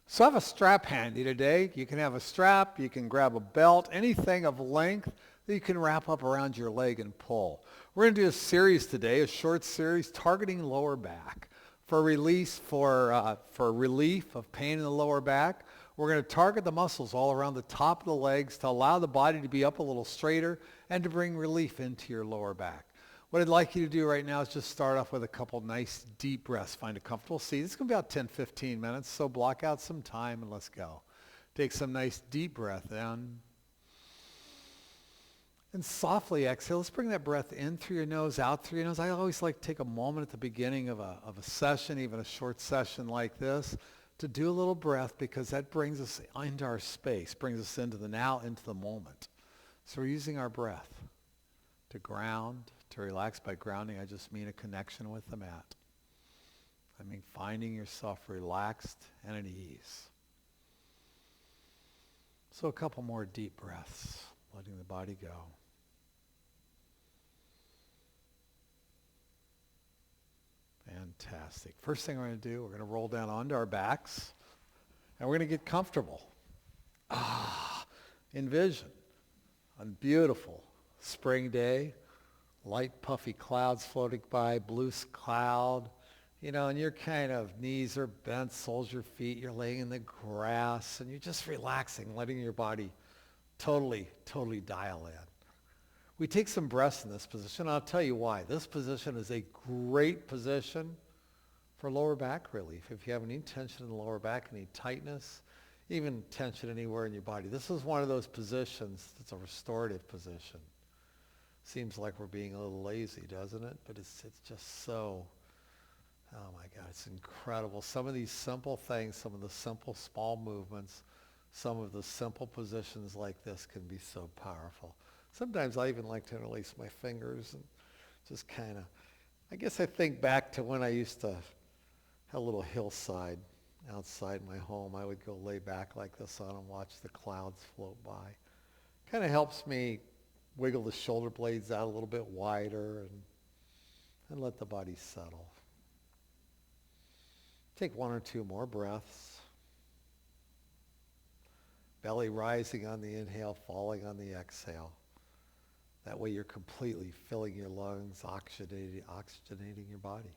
So I have a strap handy today. You can have a strap, you can grab a belt, anything of length that you can wrap up around your leg and pull. We're going to do a series today, a short series targeting lower back. For relief of pain in the lower back, we're going to target the muscles all around the top of the legs to allow the body to be up a little straighter and to bring relief into your lower back. What I'd like you to do right now is just start off with a couple nice deep breaths. Find a comfortable seat. It's going to be about 10, 15 minutes, so block out some time and let's go. Take some nice deep breath in. And softly exhale. Let's bring that breath in through your nose, out through your nose. I always like to take a moment at the beginning of a session, even a short session like this, to do a little breath because that brings us into our space, brings us into the now, into the moment. So we're using our breath to ground, to relax. By grounding, I just mean a connection with the mat. I mean finding yourself relaxed and at ease. So a couple more deep breaths, letting the body go. Fantastic. First thing we're going to do, we're going to roll down onto our backs, and we're going to get comfortable. Envision a beautiful spring day, light puffy clouds floating by, blue cloud, and your kind of knees are bent, soles your feet, you're laying in the grass, and you're just relaxing, letting your body totally dial in. We take some breaths in this position. I'll tell you why. This position is a great position for lower back relief. If you have any tension in the lower back, any tightness, even tension anywhere in your body, this is one of those positions that's a restorative position. Seems like we're being a little lazy, doesn't it? But it's just so, oh my God, it's incredible. Some of these simple things, some of the simple small movements, some of the simple positions like this can be so powerful. Sometimes I even like to interlace my fingers and just kind of, I guess I think back to when I used to have a little hillside outside my home. I would go lay back like this on and watch the clouds float by. Kind of helps me wiggle the shoulder blades out a little bit wider and let the body settle. Take one or two more breaths. Belly rising on the inhale, falling on the exhale. That way you're completely filling your lungs, oxygenating your body.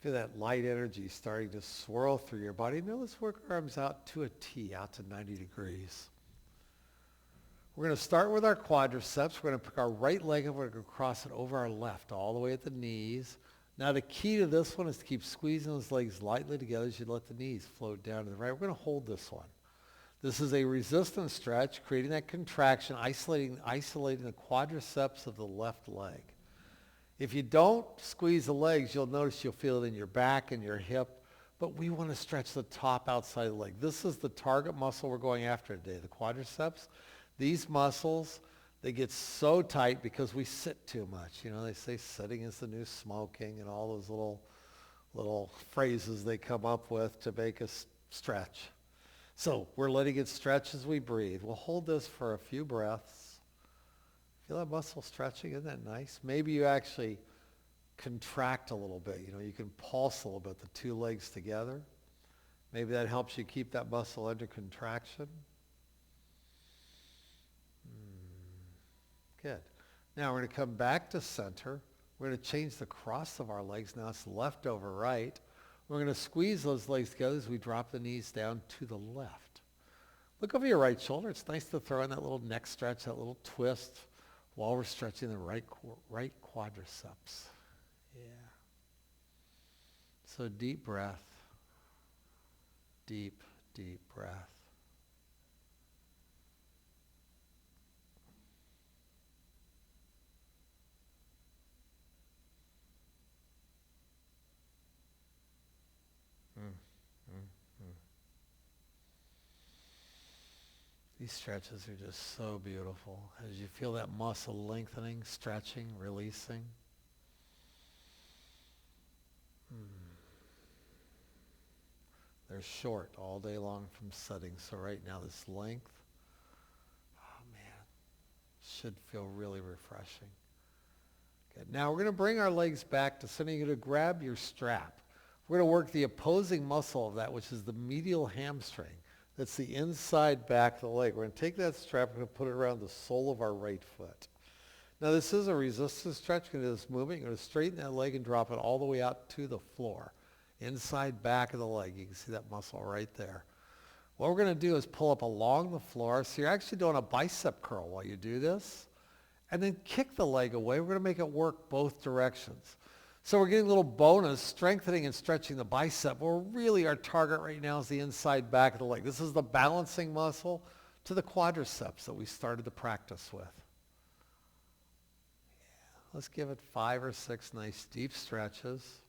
Feel that light energy starting to swirl through your body. Now let's work our arms out to a T, out to 90 degrees. We're going to start with our quadriceps. We're going to pick our right leg and we're going to cross it over our left, all the way at the knees. Now the key to this one is to keep squeezing those legs lightly together as you let the knees float down to the right. We're going to hold this one. This is a resistance stretch, creating that contraction, isolating the quadriceps of the left leg. If you don't squeeze the legs, you'll notice you'll feel it in your back and your hip, but we want to stretch the top outside of the leg. This is the target muscle we're going after today, the quadriceps. These muscles, they get so tight because we sit too much. They say sitting is the new smoking and all those little phrases they come up with to make us stretch. So we're letting it stretch as we breathe. We'll hold this for a few breaths. Feel that muscle stretching? Isn't that nice? Maybe you actually contract a little bit. You can pulse a little bit, the two legs together. Maybe that helps you keep that muscle under contraction. Good. Now we're going to come back to center. We're going to change the cross of our legs. Now it's left over right. We're going to squeeze those legs together as we drop the knees down to the left. Look over your right shoulder. It's nice to throw in that little neck stretch, that little twist while we're stretching the right quadriceps. Yeah. So deep breath. Deep breath. These stretches are just so beautiful as you feel that muscle lengthening, stretching, releasing. They're short all day long from sitting, so right now this length, should feel really refreshing. Good. Now we're going to bring our legs back to sitting. You're going to grab your strap. We're going to work the opposing muscle of that, which is the medial hamstring. That's the inside back of the leg. We're going to take that strap, we're going to put it around the sole of our right foot. Now this is a resistance stretch. We're going to do this movement. You're going to straighten that leg and drop it all the way out to the floor. Inside back of the leg. You can see that muscle right there. What we're going to do is pull up along the floor. So you're actually doing a bicep curl while you do this. And then kick the leg away. We're going to make it work both directions. So we're getting a little bonus, strengthening and stretching the bicep. Well, really our target right now is the inside back of the leg. This is the balancing muscle to the quadriceps that we started the practice with. Yeah, let's give it 5 or 6 nice deep stretches.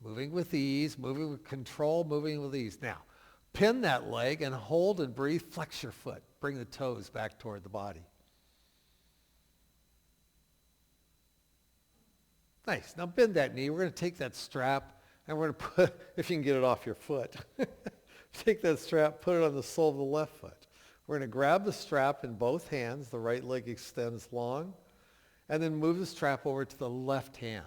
Moving with ease, moving with control, moving with ease. Now, pin that leg and hold and breathe. Flex your foot. Bring the toes back toward the body. Nice. Now bend that knee. We're going to take that strap and we're going to put, if you can get it off your foot, take that strap, put it on the sole of the left foot. We're going to grab the strap in both hands. The right leg extends long. And then move the strap over to the left hand.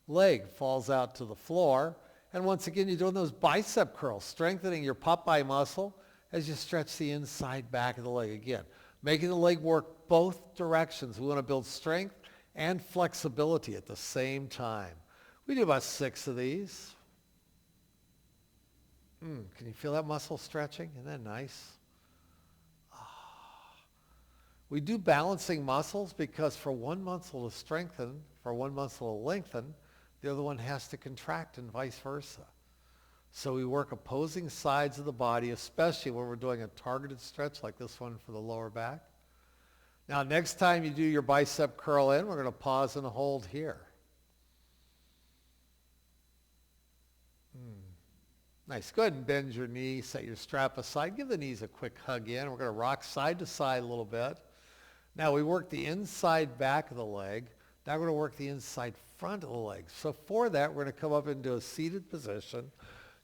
Leg falls out to the floor. And once again, you're doing those bicep curls, strengthening your Popeye muscle as you stretch the inside back of the leg. Again, making the leg work both directions. We want to build strength and flexibility at the same time. We do about 6 of these. Can you feel that muscle stretching? Isn't that nice? We do balancing muscles because for one muscle to strengthen, for one muscle to lengthen, the other one has to contract and vice versa. So we work opposing sides of the body, especially when we're doing a targeted stretch like this one for the lower back. Now, next time you do your bicep curl in, we're going to pause and hold here. Nice. Go ahead and bend your knee, set your strap aside. Give the knees a quick hug in. We're going to rock side to side a little bit. Now, we work the inside back of the leg. Now we're going to work the inside front of the leg. So for that, we're going to come up into a seated position,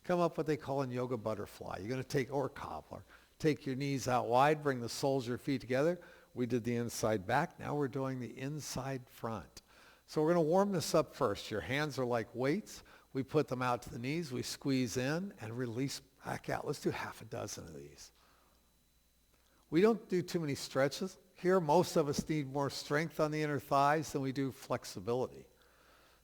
come up what they call in yoga butterfly. You're going to take, or cobbler, take your knees out wide, bring the soles of your feet together. We did the inside back. Now we're doing the inside front. So we're going to warm this up first. Your hands are like weights. We put them out to the knees. We squeeze in and release back out. Let's do half a dozen of these. We don't do too many stretches. Here, most of us need more strength on the inner thighs than we do flexibility.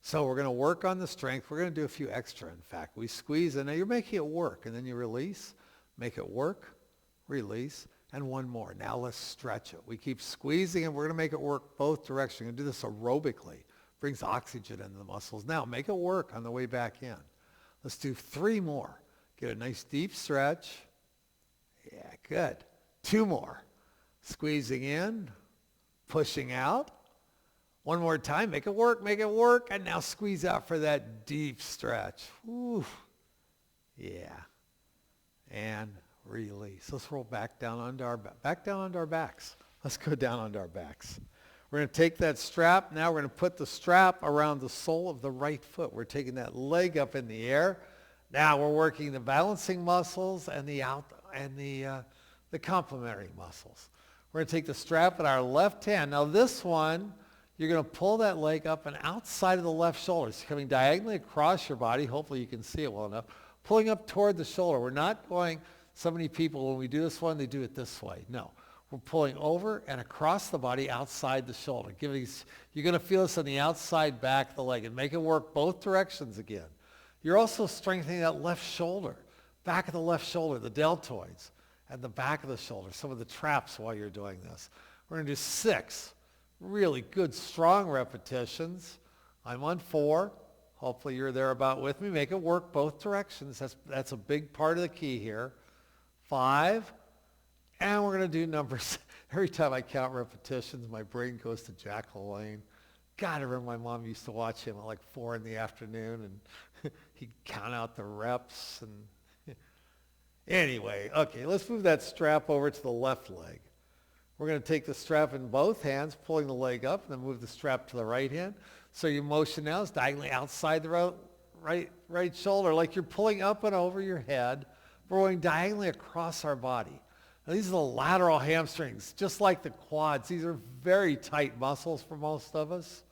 So we're going to work on the strength. We're going to do a few extra, in fact. We squeeze in. Now you're making it work, and then you release. Make it work, release, and one more. Now let's stretch it. We keep squeezing, and we're going to make it work both directions. We're going to do this aerobically. Brings oxygen into the muscles. Now make it work on the way back in. Let's do 3 more. Get a nice deep stretch. Yeah, good. 2 more. Squeezing in, pushing out. One more time. Make it work, and now squeeze out for that deep stretch. Woo. Yeah. And release. Let's roll back down onto our backs. Let's go down onto our backs. We're going to take that strap. Now we're going to put the strap around the sole of the right foot. We're taking that leg up in the air. Now we're working the balancing muscles and the complementary muscles. We're going to take the strap in our left hand. Now this one, you're going to pull that leg up and outside of the left shoulder. It's coming diagonally across your body. Hopefully you can see it well enough. Pulling up toward the shoulder. We're not going, so many people when we do this one, they do it this way. No. We're pulling over and across the body outside the shoulder. You're going to feel this on the outside back of the leg and make it work both directions again. You're also strengthening that left shoulder, back of the left shoulder, the deltoids, and the back of the shoulder, some of the traps while you're doing this. We're going to do 6 really good, strong repetitions. I'm on 4. Hopefully you're there about with me. Make it work both directions. That's a big part of the key here. 5. And we're going to do numbers. Every time I count repetitions, my brain goes to Jack LaLanne. God, I remember my mom used to watch him at like 4 in the afternoon, and he'd count out the reps. And anyway, okay, let's move that strap over to the left leg. We're going to take the strap in both hands, pulling the leg up, and then move the strap to the right hand. So your motion now is diagonally outside the right shoulder, like you're pulling up and over your head. We're going diagonally across our body. Now, these are the lateral hamstrings, just like the quads. These are very tight muscles for most of us.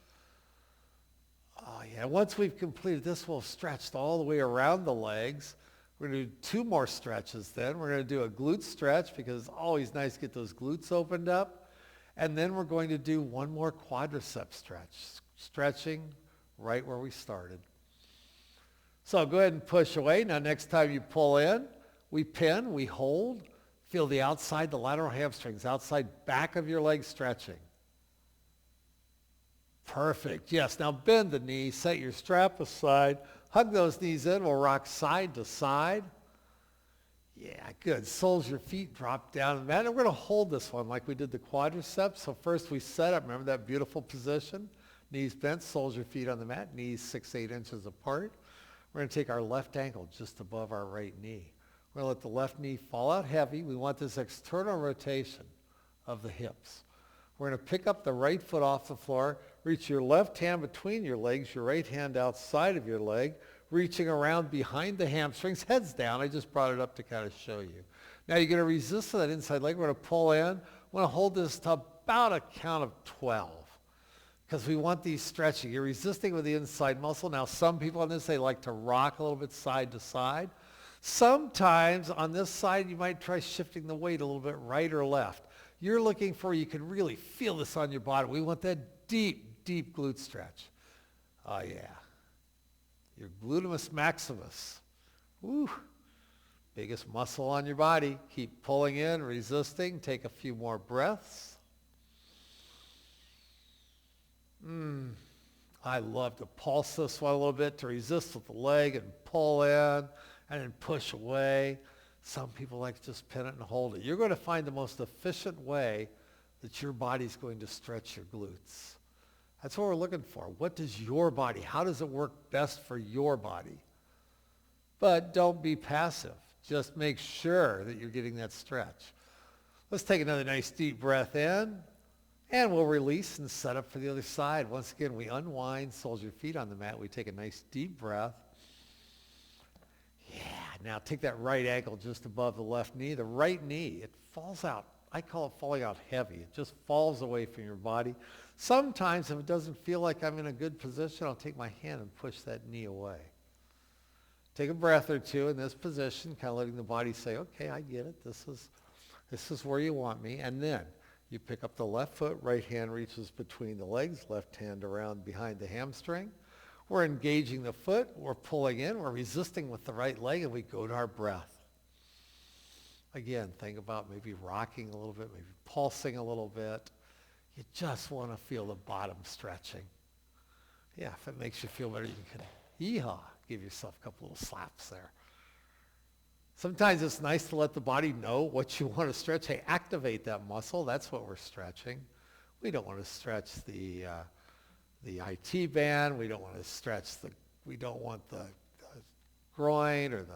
Oh yeah, once we've completed this, we'll have stretched all the way around the legs. We're going to do 2 more stretches then. We're going to do a glute stretch because it's always nice to get those glutes opened up. And then we're going to do 1 more quadricep stretch, stretching right where we started. So go ahead and push away. Now next time you pull in, we pin, we hold. Feel the outside, the lateral hamstrings, outside back of your leg stretching. Perfect. Yes. Now bend the knee, set your strap aside, hug those knees in. We'll rock side to side. Yeah, good. Soles your feet drop down. And we're going to hold this one like we did the quadriceps. So first we set up. Remember that beautiful position? Knees bent, soles your feet on the mat, knees 6-8 inches apart. We're going to take our left ankle just above our right knee. We're going to let the left knee fall out heavy. We want this external rotation of the hips. We're going to pick up the right foot off the floor, reach your left hand between your legs, your right hand outside of your leg, reaching around behind the hamstrings, heads down. I just brought it up to kind of show you. Now you're going to resist to that inside leg. We're going to pull in. We're going to hold this to about a count of 12 because we want these stretching. You're resisting with the inside muscle. Now some people on this, they like to rock a little bit side to side. Sometimes on this side, you might try shifting the weight a little bit right or left. You're looking for, you can really feel this on your body. We want that deep, deep glute stretch. Oh, yeah. Your glutamus maximus. Woo. Biggest muscle on your body. Keep pulling in, resisting. Take a few more breaths. I love to pulse this one a little bit, to resist with the leg and pull in and then push away. Some people like to just pin it and hold it. You're going to find the most efficient way that your body's going to stretch your glutes. That's what we're looking for. What does your body, how does it work best for your body? But don't be passive. Just make sure that you're getting that stretch. Let's take another nice deep breath in, and we'll release and set up for the other side. Once again, we unwind, soles your feet on the mat. We take a nice deep breath. Yeah, now take that right ankle just above the left knee. The right knee, it falls out. I call it falling out heavy. It just falls away from your body. Sometimes if it doesn't feel like I'm in a good position, I'll take my hand and push that knee away. Take a breath or two in this position, kind of letting the body say, okay, I get it. This is where you want me. And then you pick up the left foot, right hand reaches between the legs, left hand around behind the hamstring. We're engaging the foot, we're pulling in, we're resisting with the right leg, and we go to our breath. Again, think about maybe rocking a little bit, maybe pulsing a little bit. You just want to feel the bottom stretching. Yeah, if it makes you feel better, you can yeehaw, give yourself a couple little slaps there. Sometimes it's nice to let the body know what you want to stretch. Hey, activate that muscle. That's what we're stretching. We don't want to stretch the IT band. We don't want to stretch we don't want the groin or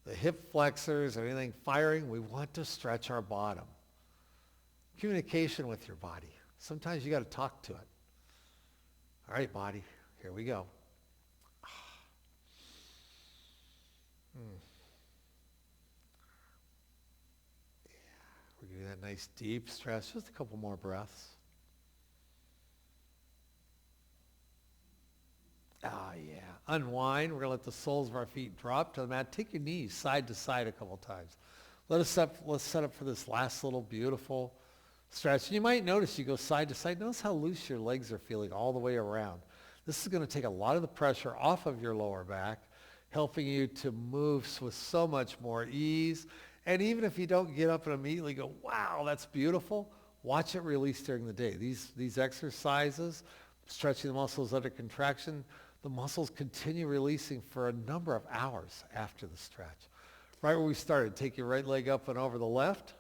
the hip flexors or anything firing. We want to stretch our bottom. Communication with your body. Sometimes you got to talk to it. All right, body, here we go. Yeah, we're getting that nice deep stretch. Just a couple more breaths. Ah, yeah. Unwind. We're going to let the soles of our feet drop to the mat. Take your knees side to side a couple times. Let's set up for this last little beautiful stretch. And you might notice you go side to side. Notice how loose your legs are feeling all the way around. This is going to take a lot of the pressure off of your lower back, helping you to move with so much more ease. And even if you don't get up and immediately go, wow, that's beautiful, watch it release during the day. These exercises, stretching the muscles under contraction, the muscles continue releasing for a number of hours after the stretch. Right where we started, take your right leg up and over the left,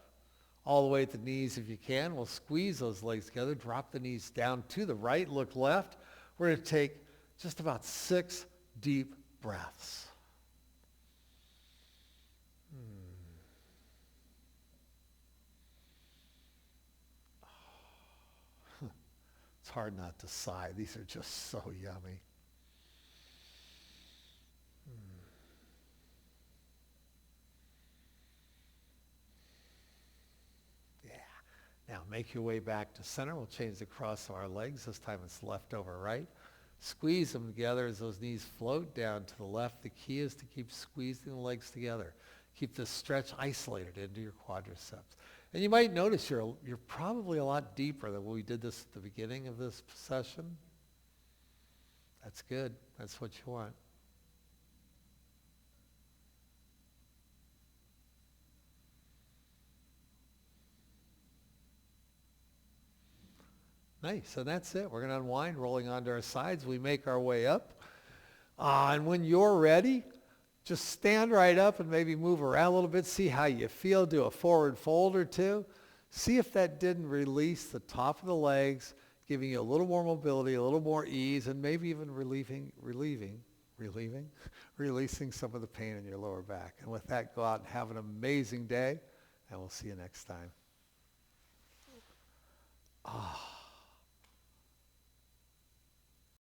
all the way at the knees if you can. We'll squeeze those legs together, drop the knees down to the right, look left. We're going to take just about 6 deep breaths. It's hard not to sigh. These are just so yummy. Yeah. Now make your way back to center. We'll change the cross of our legs. This time it's left over right. Squeeze them together as those knees float down to the left. The key is to keep squeezing the legs together. Keep the stretch isolated into your quadriceps. And you might notice you're probably a lot deeper than when we did this at the beginning of this session. That's good. That's what you want. Nice, and that's it. We're going to unwind, rolling onto our sides. We make our way up. And when you're ready, just stand right up and maybe move around a little bit. See how you feel. Do a forward fold or two. See if that didn't release the top of the legs, giving you a little more mobility, a little more ease, and maybe even releasing some of the pain in your lower back. And with that, go out and have an amazing day, and we'll see you next time.